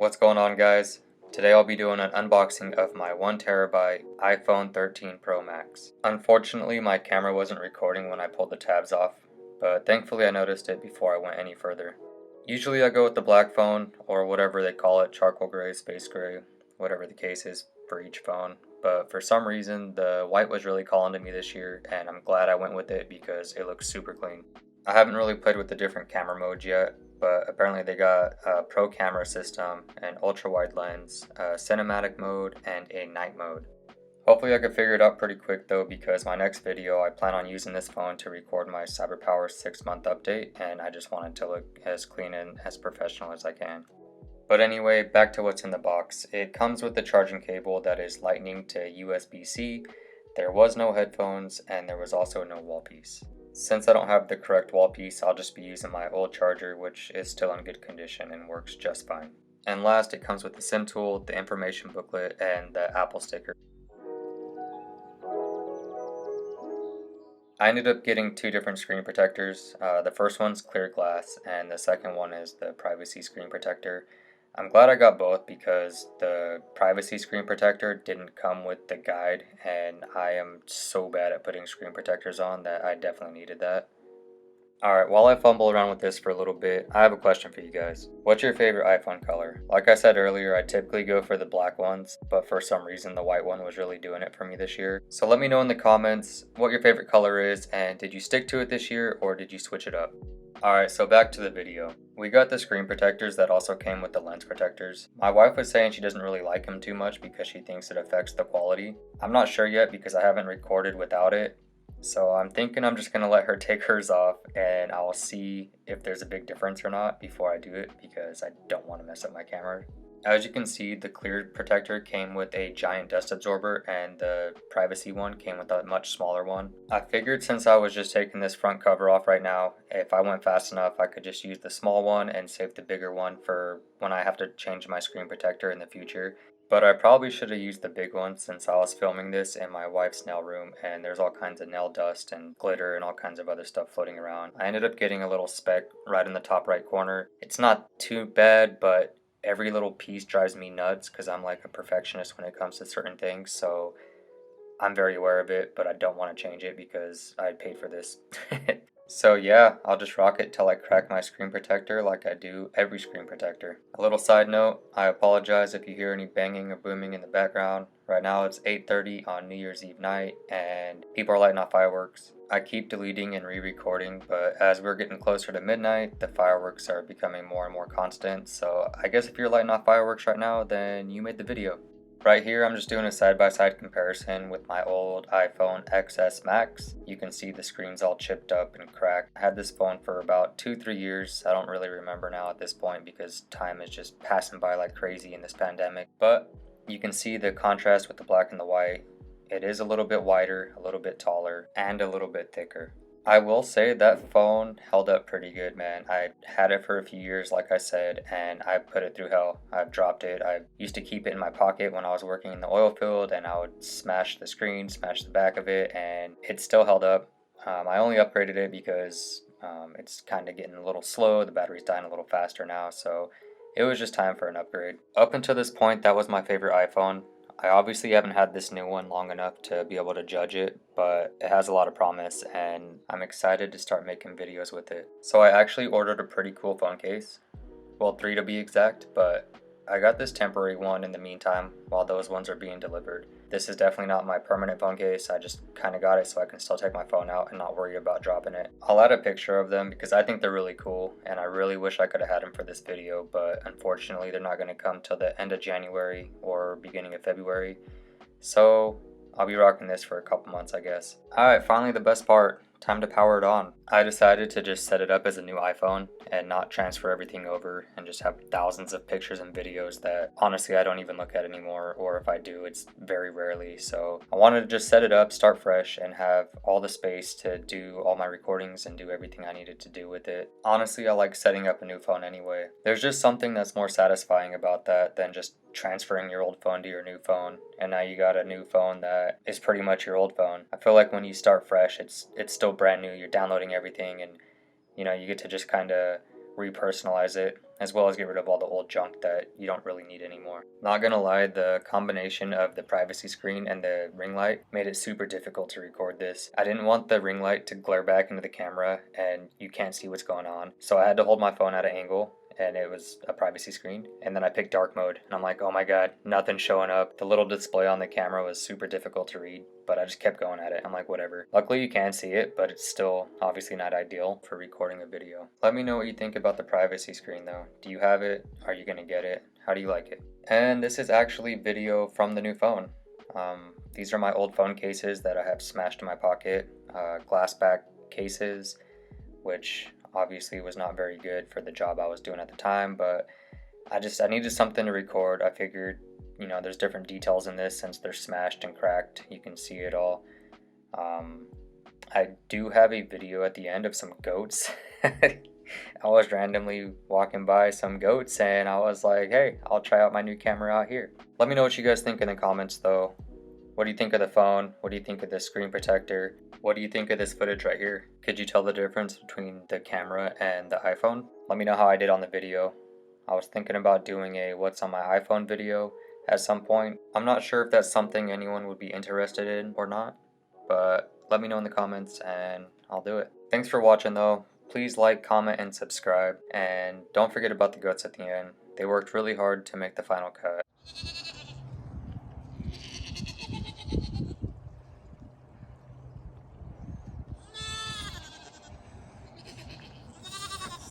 What's going on, guys? Today I'll be doing an unboxing of my 1TB iPhone 13 Pro Max. Unfortunately, my camera wasn't recording when I pulled the tabs off, but thankfully I noticed it before I went any further. Usually I go with the black phone, or whatever they call it, charcoal gray, space gray, whatever the case is for each phone. But for some reason, the white was really calling to me this year, and I'm glad I went with it because it looks super clean. I haven't really played with the different camera modes yet, but apparently they got a pro camera system, an ultra wide lens, a cinematic mode, and a night mode. Hopefully I can figure it out pretty quick though, because my next video I plan on using this phone to record my CyberPower 6-month update, and I just want it to look as clean and as professional as I can. But anyway, back to what's in the box. It comes with the charging cable that is lightning to USB-C. There was no headphones, and there was also no wall piece. Since I don't have the correct wall piece, I'll just be using my old charger, which is still in good condition and works just fine. And last, it comes with the SIM tool, the information booklet, and the Apple sticker. I ended up getting two different screen protectors. The first one's clear glass, and the second one is the privacy screen protector. I'm glad I got both because the privacy screen protector didn't come with the guide, and I am so bad at putting screen protectors on that I definitely needed that. Alright, while I fumble around with this for a little bit, I have a question for you guys. What's your favorite iPhone color? Like I said earlier, I typically go for the black ones, but for some reason the white one was really doing it for me this year. So let me know in the comments what your favorite color is, and did you stick to it this year or did you switch it up? Alright, so back to the video. We got the screen protectors that also came with the lens protectors. My wife was saying she doesn't really like them too much because she thinks it affects the quality. I'm not sure yet because I haven't recorded without it. So I'm thinking I'm just going to let her take hers off, and I'll see if there's a big difference or not before I do it because I don't want to mess up my camera. As you can see, the clear protector came with a giant dust absorber, and the privacy one came with a much smaller one. I figured since I was just taking this front cover off right now, if I went fast enough, I could just use the small one and save the bigger one for when I have to change my screen protector in the future. But I probably should have used the big one since I was filming this in my wife's nail room, and there's all kinds of nail dust and glitter and all kinds of other stuff floating around. I ended up getting a little speck right in the top right corner. It's not too bad, but every little piece drives me nuts because I'm like a perfectionist when it comes to certain things, so I'm very aware of it, but I don't want to change it because I paid for this. So yeah, I'll just rock it till I crack my screen protector like I do every screen protector. A little side note, I apologize if you hear any banging or booming in the background. Right now it's 8:30 on New Year's Eve night and people are lighting off fireworks. I keep deleting and re-recording, but as we're getting closer to midnight, the fireworks are becoming more and more constant. So I guess if you're lighting off fireworks right now, then you made the video. Right here, I'm just doing a side-by-side comparison with my old iPhone XS Max. You can see the screen's all chipped up and cracked. I had this phone for about 2-3 years. I don't really remember now at this point because time is just passing by like crazy in this pandemic. But you can see the contrast with the black and the white. It is a little bit wider, a little bit taller, and a little bit thicker. I will say that phone held up pretty good, man. I had it for a few years, like I said, and I put it through hell. I've dropped it. I used to keep it in my pocket when I was working in the oil field, and I would smash the screen, smash the back of it, and it still held up. I only upgraded it because it's kind of getting a little slow. The battery's dying a little faster now, so it was just time for an upgrade. Up until this point, that was my favorite iPhone. I obviously haven't had this new one long enough to be able to judge it, but it has a lot of promise and I'm excited to start making videos with it. So I actually ordered a pretty cool phone case. Well, 3 to be exact, but I got this temporary one in the meantime while those ones are being delivered. This is definitely not my permanent phone case. I just kind of got it so I can still take my phone out and not worry about dropping it. I'll add a picture of them because I think they're really cool and I really wish I could have had them for this video, but unfortunately they're not going to come till the end of January or beginning of February. So I'll be rocking this for a couple months, I guess. Alright, finally the best part. Time to power it on. I decided to just set it up as a new iPhone and not transfer everything over and just have thousands of pictures and videos that honestly I don't even look at anymore, or if I do, it's very rarely. So I wanted to just set it up, start fresh, and have all the space to do all my recordings and do everything I needed to do with it. Honestly, I like setting up a new phone anyway. There's just something that's more satisfying about that than just transferring your old phone to your new phone, and now you got a new phone that is pretty much your old phone. I feel like when you start fresh, it's still brand new. You're downloading everything, and you know, you get to just kind of repersonalize it, as well as get rid of all the old junk that you don't really need anymore. Not gonna lie, the combination of the privacy screen and the ring light made it super difficult to record this. I didn't want the ring light to glare back into the camera and you can't see what's going on, so I had to hold my phone at an angle, and it was a privacy screen. And then I picked dark mode, and I'm like, oh my god, nothing's showing up. The little display on the camera was super difficult to read, but I just kept going at it. I'm like, whatever. Luckily you can see it, but it's still obviously not ideal for recording a video. Let me know what you think about the privacy screen though. Do you have it? Are you gonna get it? How do you like it? And this is actually video from the new phone. These are my old phone cases that I have smashed in my pocket. Glass back cases, which obviously was not very good for the job I was doing at the time, but I needed something to record. I figured, there's different details in this since they're smashed and cracked. You can see it all. I do have a video at the end of some goats. I was randomly walking by some goats and I was like, hey, I'll try out my new camera out here. Let me know what you guys think in the comments though. What do you think of the phone? What do you think of the screen protector? What do you think of this footage right here? Could you tell the difference between the camera and the iPhone? Let me know how I did on the video. I was thinking about doing a what's on my iPhone video at some point. I'm not sure if that's something anyone would be interested in or not, but let me know in the comments and I'll do it. Thanks for watching though. Please like, comment, and subscribe. And don't forget about the goats at the end. They worked really hard to make the final cut.